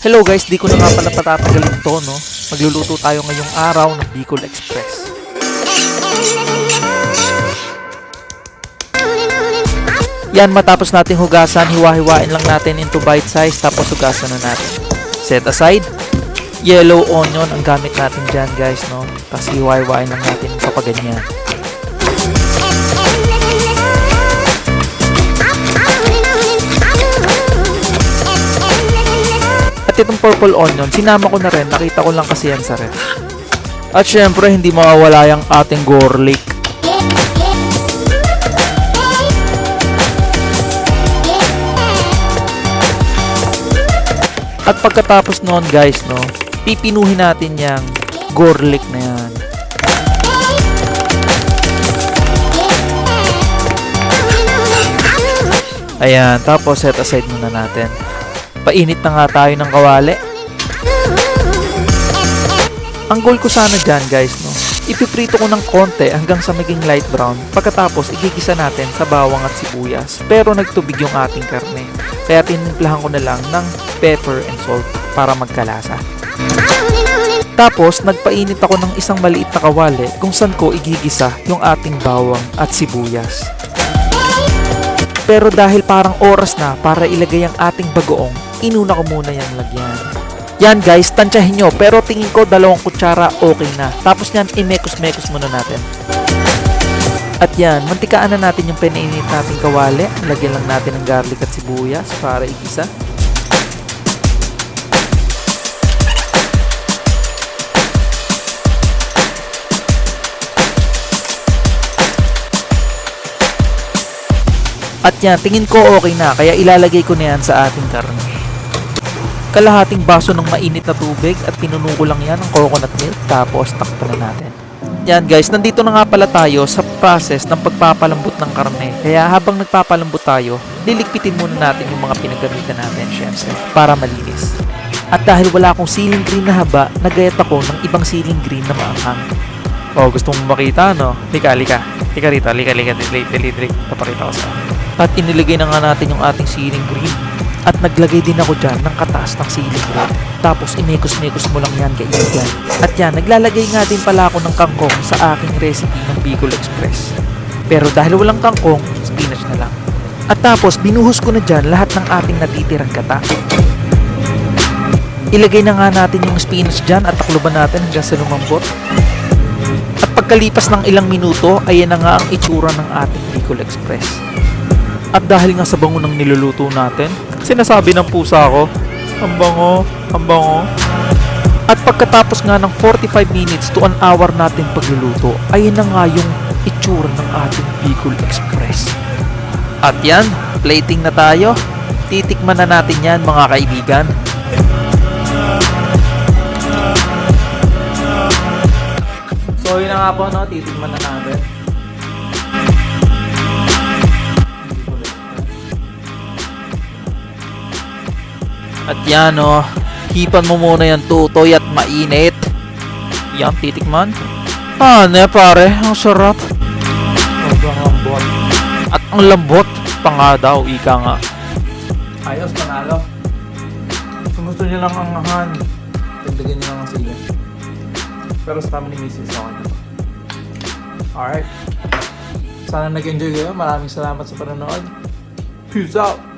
Hello guys, di ko na nga pala patatagalin to, no? Magluluto tayo ngayong araw ng Bicol Express. Yan, matapos nating hugasan, hiwa-hiwain lang natin into bite size, tapos hugasan na natin. Set aside. Yellow onion ang gamit natin dyan guys, no? Tapos hiwa-hiwain lang natin kapag ganyan. At itong purple onion, sinama ko na rin. Nakita ko lang kasi yan sa ref. At syempre, hindi mawawala yung ating garlic. At pagkatapos noon guys, no, pipinuhin natin yung garlic na yan. Ayan, tapos set aside muna natin. Painit na nga tayo ng kawali. Ang goal ko sana dyan guys, no, ipiprito ko ng konti hanggang sa maging light brown. Pagkatapos igigisa natin sa bawang at sibuyas. Pero nagtubig yung ating karne. Kaya tinimplahan ko na lang ng pepper and salt para magkalasa. Tapos nagpainit ako ng isang maliit na kawali kung saan ko igigisa yung ating bawang at sibuyas. Pero dahil parang oras na para ilagay ang ating bagoong, inuna ko muna yung lagyan. Yan guys, tansyahin nyo, pero tingin ko 2 kutsara okay na. Tapos yan, imekos-mekos muna natin. At yan, mantikaan na natin yung pinainit nating kawali. Lagyan lang natin ng garlic at sibuyas para igisa. At yan, tingin ko okay na, kaya ilalagay ko na yan sa ating karne. Kalahating baso ng mainit na tubig at pinuno ko lang yan ng coconut milk, tapos takpan na natin. Yan guys, nandito na nga pala tayo sa process ng pagpapalambot ng karne. Kaya habang nagpapalambot tayo, liligpitin muna natin yung mga pinagamitan natin syempre, para malinis. At dahil wala akong ceiling green na haba, nagayat ako ng ibang ceiling green na maanghang. Oh, gusto mong makita, no? Lika rito, delete, papakita ko sa akin. At inilagay na nga natin yung ating ceiling green. At naglagay din ako dyan ng kataas ng ceiling red. Tapos imekos-mekos mo lang yan kaibigan. At yan, naglalagay nga din pala ako ng kangkong sa aking recipe ng Bicol Express. Pero dahil walang kangkong, spinach na lang. At tapos binuhos ko na dyan lahat ng ating natitirang gata. Ilagay na nga natin yung spinach dyan at takluban natin hanggang sa lumambot. At pagkalipas ng ilang minuto, ayan na nga ang itsura ng ating Bicol Express. At dahil nga sa bango ng niluluto natin, sinasabi ng pusa ko, ang bango, ang bango. At pagkatapos nga ng 45 minutes to an hour natin pagluluto, ayan na nga yung itsura ng ating Bicol Express. At yan, plating na tayo. Titikman na natin yan mga kaibigan. So yun na nga po, no? Titikman na natin. At yan, no, hipan mo muna yan tutoy at mainit. Yan, titikman. Ne pare, ang sarap. Sobrang lambot. At ang lambot pa nga daw, ika nga. Ayos, panalo. Kung gusto nyo lang ang angahan, dagdagan nyo lang ang sila. Pero sa tama ni Mrs. ako na. Alright. Sana nag-enjoy kayo. Maraming salamat sa panonood. Peace out!